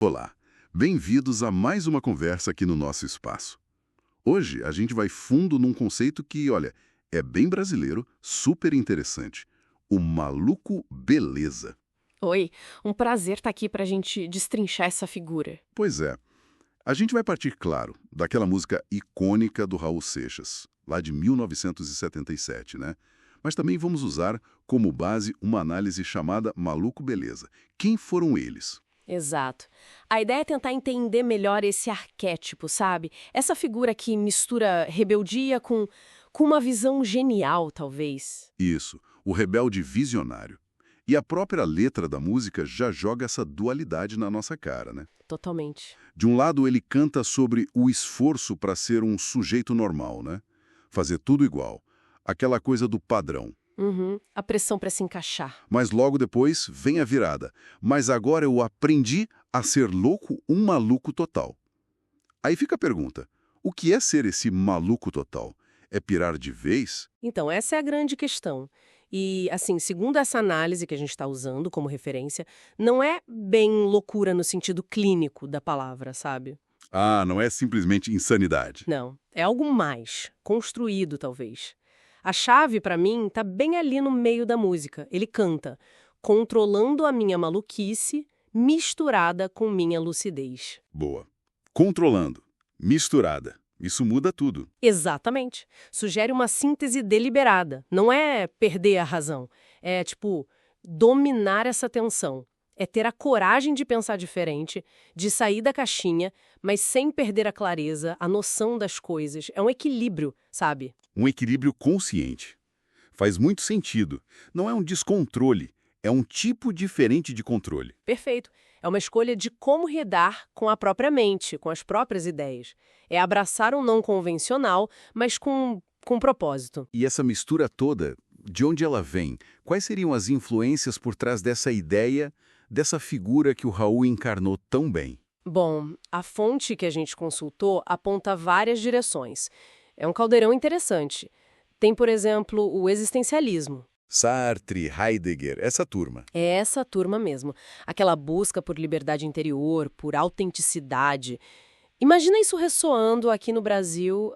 Olá, bem-vindos a mais uma conversa aqui no nosso espaço. Hoje a gente vai fundo num conceito que, olha, é bem brasileiro, super interessante. O maluco beleza. Oi, um prazer estar aqui para a gente destrinchar essa figura. Pois é, a gente vai partir, claro, daquela música icônica do Raul Seixas, lá de 1977, né? Mas também vamos usar como base uma análise chamada Maluco Beleza. Quem foram eles? Exato. A ideia é tentar entender melhor esse arquétipo, sabe? Essa figura que mistura rebeldia com uma visão genial, talvez. Isso, o rebelde visionário. E a própria letra da música já joga essa dualidade na nossa cara, né? Totalmente. De um lado, ele canta sobre o esforço para ser um sujeito normal, né? Fazer tudo igual. Aquela coisa do padrão. Uhum. A pressão para se encaixar. Mas logo depois vem a virada. Mas agora eu aprendi a ser louco, um maluco total. Aí fica a pergunta, o que é ser esse maluco total? É pirar de vez? Então, essa é a grande questão. E, assim, segundo essa análise que a gente está usando como referência, não é bem loucura no sentido clínico da palavra, sabe? Ah, não é simplesmente insanidade. Não, é algo mais, construído talvez. A chave, pra mim, tá bem ali no meio da música. Ele canta, controlando a minha maluquice, misturada com minha lucidez. Boa. Controlando. Misturada. Isso muda tudo. Exatamente. Sugere uma síntese deliberada. Não é perder a razão. É, tipo, dominar essa tensão. É ter a coragem de pensar diferente, de sair da caixinha, mas sem perder a clareza, a noção das coisas. É um equilíbrio, sabe? Um equilíbrio consciente. Faz muito sentido. Não é um descontrole, é um tipo diferente de controle. Perfeito. É uma escolha de como lidar com a própria mente, com as próprias ideias. É abraçar um não convencional, mas com propósito. E essa mistura toda, de onde ela vem? Quais seriam as influências por trás dessa ideia, dessa figura que o Raul encarnou tão bem? Bom, a fonte que a gente consultou aponta várias direções. É um caldeirão interessante. Tem, por exemplo, o existencialismo. Sartre, Heidegger, essa turma. É essa turma mesmo. Aquela busca por liberdade interior, por autenticidade. Imagina isso ressoando aqui no Brasil,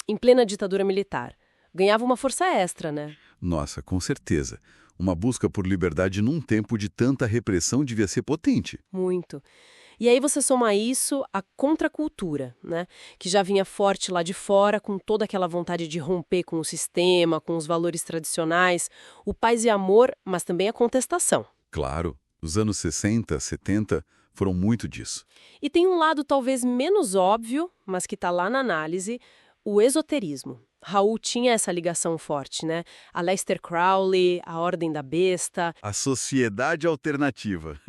em plena ditadura militar. Ganhava uma força extra, né? Nossa, com certeza. Uma busca por liberdade num tempo de tanta repressão devia ser potente. Muito. E aí você soma a isso a contracultura, né? Que já vinha forte lá de fora, com toda aquela vontade de romper com o sistema, com os valores tradicionais, o paz e amor, mas também a contestação. Claro, os anos 60, 70 foram muito disso. E tem um lado talvez menos óbvio, mas que está lá na análise, o esoterismo. Raul tinha essa ligação forte, né? Aleister Crowley, a Ordem da Besta. A sociedade alternativa.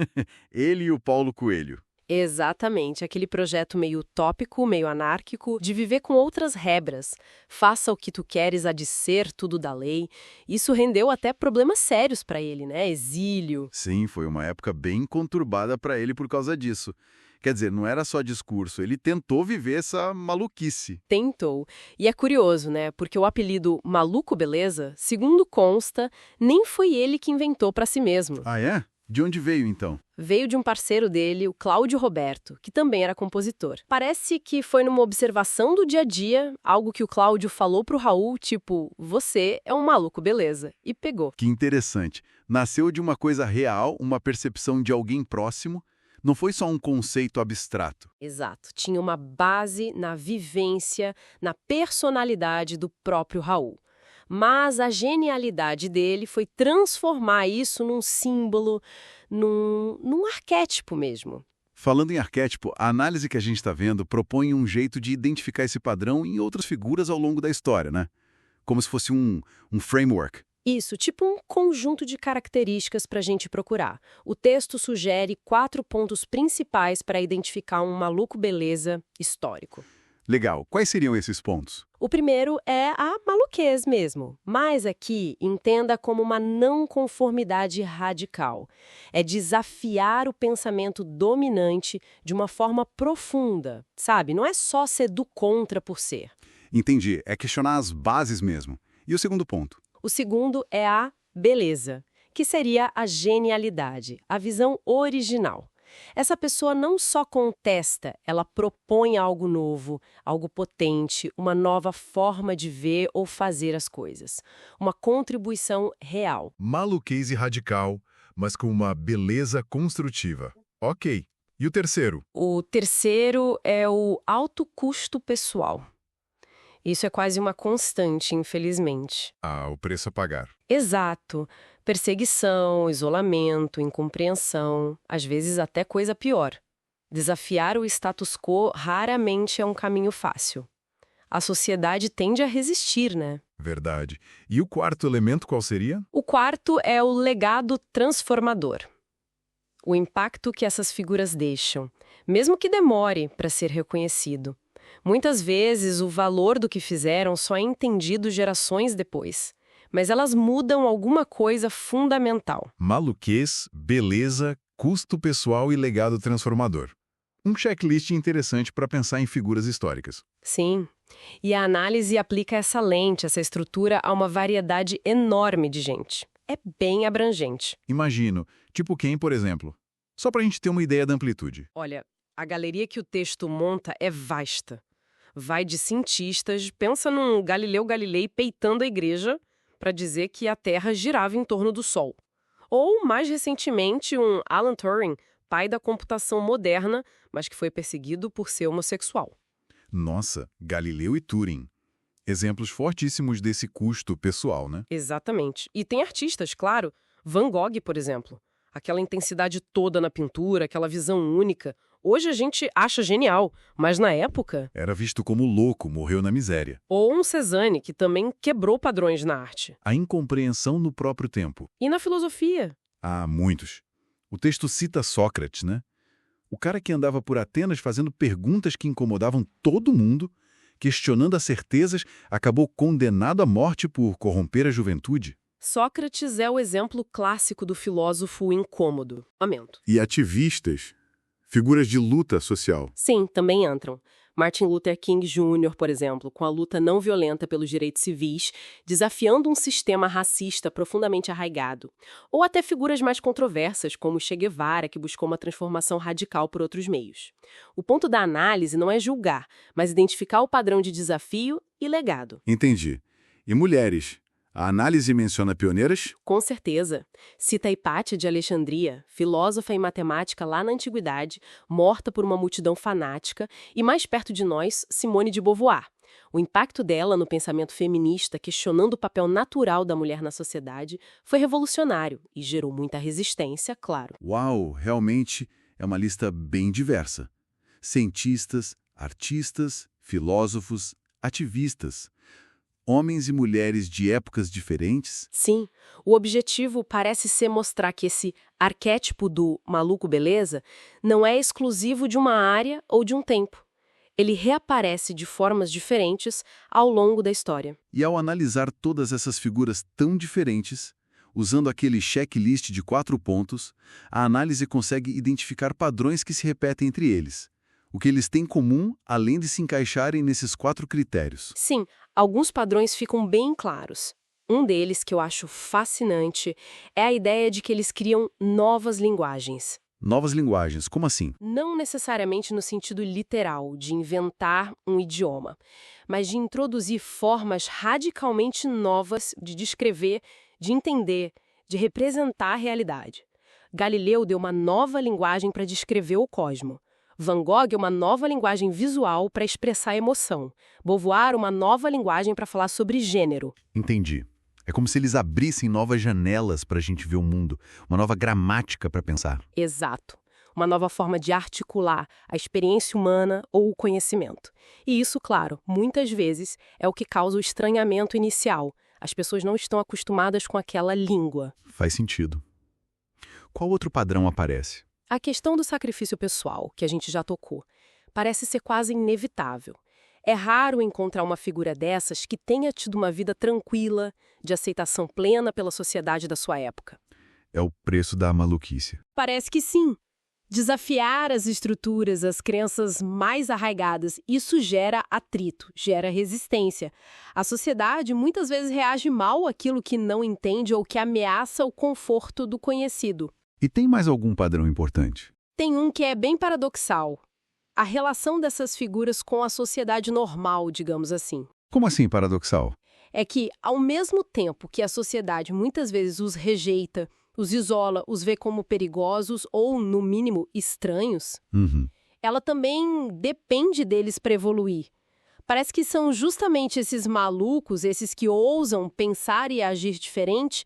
Ele e o Paulo Coelho. Exatamente, aquele projeto meio utópico, meio anárquico, de viver com outras regras. Faça o que tu queres, há de ser tudo da lei. Isso rendeu até problemas sérios para ele, né? Exílio. Sim, foi uma época bem conturbada para ele por causa disso. Quer dizer, não era só discurso, ele tentou viver essa maluquice. Tentou. E é curioso, né? Porque o apelido Maluco Beleza, segundo consta, nem foi ele que inventou para si mesmo. Ah, é? De onde veio, então? Veio de um parceiro dele, o Cláudio Roberto, que também era compositor. Parece que foi numa observação do dia a dia, algo que o Cláudio falou pro Raul, tipo, você é um maluco beleza, e pegou. Que interessante. Nasceu de uma coisa real, uma percepção de alguém próximo, não foi só um conceito abstrato. Exato. Tinha uma base na vivência, na personalidade do próprio Raul. Mas a genialidade dele foi transformar isso num símbolo, num arquétipo mesmo. Falando em arquétipo, a análise que a gente está vendo propõe um jeito de identificar esse padrão em outras figuras ao longo da história, né? Como se fosse um framework. Isso, tipo um conjunto de características para a gente procurar. O texto sugere 4 pontos principais para identificar um maluco beleza histórico. Legal. Quais seriam esses pontos? O primeiro é a maluquez mesmo, mas aqui entenda como uma não conformidade radical. É desafiar o pensamento dominante de uma forma profunda, sabe? Não é só ser do contra por ser. Entendi. É questionar as bases mesmo. E o segundo ponto? O segundo é a beleza, que seria a genialidade, a visão original. Essa pessoa não só contesta, ela propõe algo novo, algo potente, uma nova forma de ver ou fazer as coisas. Uma contribuição real. Maluquice radical, mas com uma beleza construtiva. Ok. E o terceiro? O terceiro é o alto custo pessoal. Isso é quase uma constante, infelizmente. Ah, o preço a pagar. Exato. Perseguição, isolamento, incompreensão, às vezes até coisa pior. Desafiar o status quo raramente é um caminho fácil. A sociedade tende a resistir, né? Verdade. E o quarto elemento qual seria? O quarto é o legado transformador. O impacto que essas figuras deixam, mesmo que demore para ser reconhecido. Muitas vezes, o valor do que fizeram só é entendido gerações depois. Mas elas mudam alguma coisa fundamental. Maluquez, beleza, custo pessoal e legado transformador. Um checklist interessante para pensar em figuras históricas. Sim. E a análise aplica essa lente, essa estrutura, a uma variedade enorme de gente. É bem abrangente. Imagino, tipo quem, por exemplo? Só para a gente ter uma ideia da amplitude. Olha, a galeria que o texto monta é vasta. Vai de cientistas, pensa num Galileu Galilei peitando a igreja para dizer que a Terra girava em torno do Sol. Ou, mais recentemente, um Alan Turing, pai da computação moderna, mas que foi perseguido por ser homossexual. Nossa, Galileu e Turing. Exemplos fortíssimos desse custo pessoal, né? Exatamente. E tem artistas, claro. Van Gogh, por exemplo. Aquela intensidade toda na pintura, aquela visão única. Hoje a gente acha genial, mas na época... Era visto como louco, morreu na miséria. Ou um Cézanne, que também quebrou padrões na arte. A incompreensão no próprio tempo. E na filosofia. Ah, muitos. O texto cita Sócrates, né? O cara que andava por Atenas fazendo perguntas que incomodavam todo mundo, questionando as certezas, acabou condenado à morte por corromper a juventude. Sócrates é o exemplo clássico do filósofo incômodo. Lamento. E ativistas, figuras de luta social. Sim, também entram. Martin Luther King Jr., por exemplo, com a luta não violenta pelos direitos civis, desafiando um sistema racista profundamente arraigado. Ou até figuras mais controversas, como Che Guevara, que buscou uma transformação radical por outros meios. O ponto da análise não é julgar, mas identificar o padrão de desafio e legado. Entendi. E mulheres? A análise menciona pioneiras? Com certeza. Cita Hipátia de Alexandria, filósofa e matemática lá na Antiguidade, morta por uma multidão fanática, e mais perto de nós, Simone de Beauvoir. O impacto dela no pensamento feminista, questionando o papel natural da mulher na sociedade, foi revolucionário e gerou muita resistência, claro. Uau, realmente é uma lista bem diversa. Cientistas, artistas, filósofos, ativistas. Homens e mulheres de épocas diferentes? Sim, o objetivo parece ser mostrar que esse arquétipo do maluco beleza não é exclusivo de uma área ou de um tempo. Ele reaparece de formas diferentes ao longo da história. E ao analisar todas essas figuras tão diferentes, usando aquele checklist de 4 pontos, a análise consegue identificar padrões que se repetem entre eles. O que eles têm em comum, além de se encaixarem nesses 4 critérios. Sim, alguns padrões ficam bem claros. Um deles, que eu acho fascinante, é a ideia de que eles criam novas linguagens. Novas linguagens, como assim? Não necessariamente no sentido literal, de inventar um idioma, mas de introduzir formas radicalmente novas de descrever, de entender, de representar a realidade. Galileu deu uma nova linguagem para descrever o cosmos. Van Gogh é uma nova linguagem visual para expressar emoção. Beauvoir, uma nova linguagem para falar sobre gênero. Entendi. É como se eles abrissem novas janelas para a gente ver o mundo, uma nova gramática para pensar. Exato. Uma nova forma de articular a experiência humana ou o conhecimento. E isso, claro, muitas vezes é o que causa o estranhamento inicial. As pessoas não estão acostumadas com aquela língua. Faz sentido. Qual outro padrão aparece? A questão do sacrifício pessoal, que a gente já tocou, parece ser quase inevitável. É raro encontrar uma figura dessas que tenha tido uma vida tranquila, de aceitação plena pela sociedade da sua época. É o preço da maluquice. Parece que sim. Desafiar as estruturas, as crenças mais arraigadas, isso gera atrito, gera resistência. A sociedade muitas vezes reage mal àquilo que não entende ou que ameaça o conforto do conhecido. E tem mais algum padrão importante? Tem um que é bem paradoxal. A relação dessas figuras com a sociedade normal, digamos assim. Como assim paradoxal? É que, ao mesmo tempo que a sociedade muitas vezes os rejeita, os isola, os vê como perigosos ou, no mínimo, estranhos, Uhum. ela também depende deles para evoluir. Parece que são justamente esses malucos, esses que ousam pensar e agir diferente,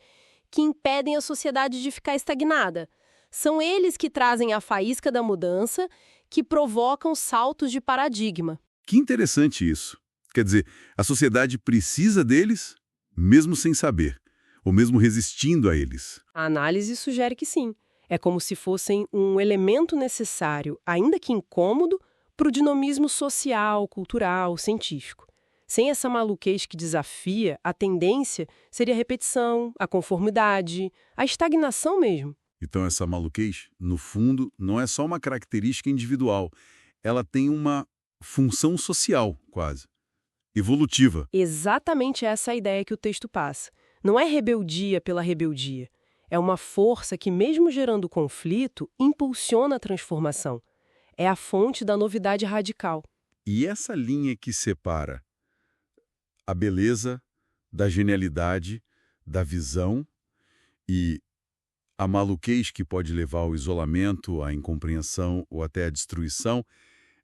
que impedem a sociedade de ficar estagnada. São eles que trazem a faísca da mudança, que provocam saltos de paradigma. Que interessante isso. Quer dizer, a sociedade precisa deles, mesmo sem saber, ou mesmo resistindo a eles. A análise sugere que sim. É como se fossem um elemento necessário, ainda que incômodo, para o dinamismo social, cultural, científico. Sem essa maluquez que desafia, a tendência seria a repetição, a conformidade, a estagnação mesmo. Então essa maluquez, no fundo, não é só uma característica individual. Ela tem uma função social, quase. Evolutiva. Exatamente essa é a ideia que o texto passa. Não é rebeldia pela rebeldia. É uma força que, mesmo gerando conflito, impulsiona a transformação. É a fonte da novidade radical. E essa linha que separa a beleza da genialidade, da visão e a maluquez que pode levar ao isolamento, à incompreensão ou até à destruição,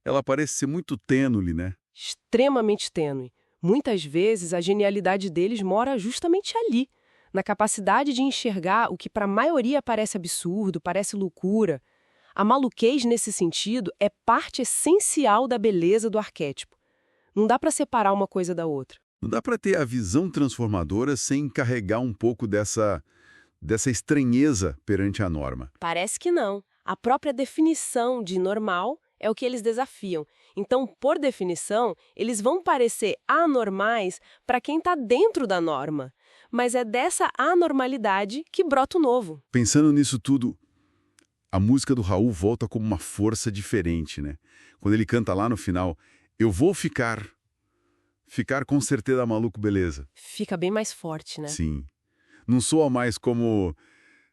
ela parece ser muito tênue, né? Extremamente tênue. Muitas vezes a genialidade deles mora justamente ali, na capacidade de enxergar o que para a maioria parece absurdo, parece loucura. A maluquez, nesse sentido, é parte essencial da beleza do arquétipo. Não dá para separar uma coisa da outra. Não dá para ter a visão transformadora sem carregar um pouco dessa estranheza perante a norma. Parece que não. A própria definição de normal é o que eles desafiam. Então, por definição, eles vão parecer anormais para quem está dentro da norma. Mas é dessa anormalidade que brota o novo. Pensando nisso tudo, a música do Raul volta como uma força diferente, né? Quando ele canta lá no final, eu vou ficar com certeza maluco, beleza. Fica bem mais forte, né? Sim. Não soa mais como,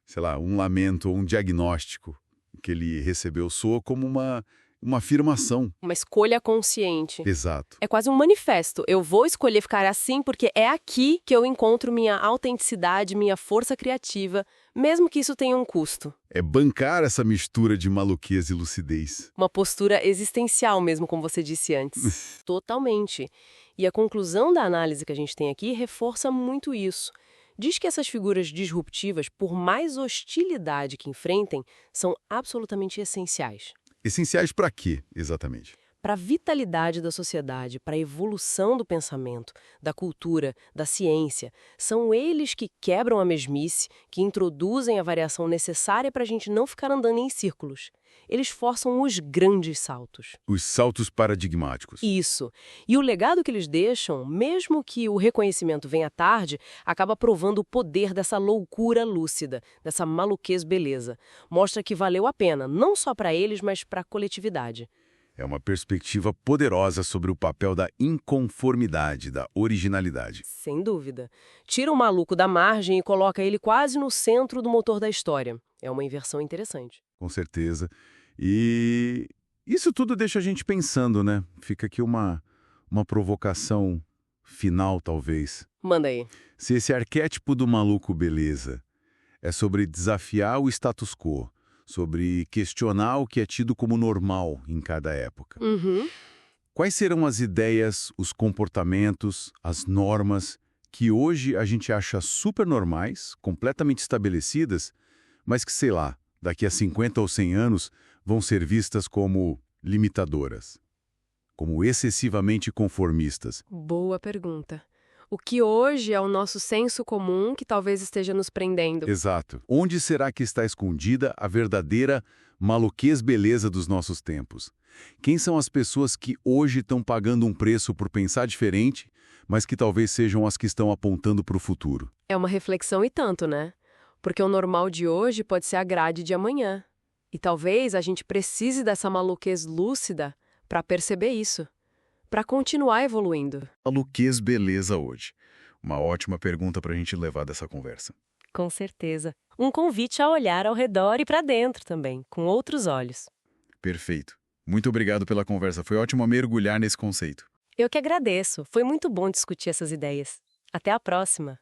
sei lá, um lamento ou um diagnóstico que ele recebeu, soa como uma afirmação. Uma escolha consciente. Exato. É quase um manifesto. Eu vou escolher ficar assim porque é aqui que eu encontro minha autenticidade, minha força criativa, mesmo que isso tenha um custo. É bancar essa mistura de maluquez e lucidez. Uma postura existencial mesmo, como você disse antes. Totalmente. E a conclusão da análise que a gente tem aqui reforça muito isso. Diz que essas figuras disruptivas, por mais hostilidade que enfrentem, são absolutamente essenciais. Essenciais para quê, exatamente? Para a vitalidade da sociedade, para a evolução do pensamento, da cultura, da ciência. São eles que quebram a mesmice, que introduzem a variação necessária para a gente não ficar andando em círculos. Eles forçam os grandes saltos. Os saltos paradigmáticos. Isso. E o legado que eles deixam, mesmo que o reconhecimento venha tarde, acaba provando o poder dessa loucura lúcida, dessa maluquez beleza. Mostra que valeu a pena, não só para eles, mas para a coletividade. É uma perspectiva poderosa sobre o papel da inconformidade, da originalidade. Sem dúvida. Tira o maluco da margem e coloca ele quase no centro do motor da história. É uma inversão interessante. Com certeza. E isso tudo deixa a gente pensando, né? Fica aqui uma provocação final, talvez. Manda aí. Se esse arquétipo do maluco beleza é sobre desafiar o status quo, sobre questionar o que é tido como normal em cada época. Uhum. Quais serão as ideias, os comportamentos, as normas que hoje a gente acha super normais, completamente estabelecidas, mas que, sei lá, daqui a 50 ou 100 anos vão ser vistas como limitadoras, como excessivamente conformistas? Boa pergunta. O que hoje é o nosso senso comum que talvez esteja nos prendendo? Exato. Onde será que está escondida a verdadeira maluquez beleza dos nossos tempos? Quem são as pessoas que hoje estão pagando um preço por pensar diferente, mas que talvez sejam as que estão apontando para o futuro? É uma reflexão e tanto, né? Porque o normal de hoje pode ser a grade de amanhã. E talvez a gente precise dessa maluquez lúcida para perceber isso, para continuar evoluindo. Maluquez beleza hoje? Uma ótima pergunta para a gente levar dessa conversa. Com certeza. Um convite a olhar ao redor e para dentro também, com outros olhos. Perfeito. Muito obrigado pela conversa. Foi ótimo mergulhar nesse conceito. Eu que agradeço. Foi muito bom discutir essas ideias. Até a próxima.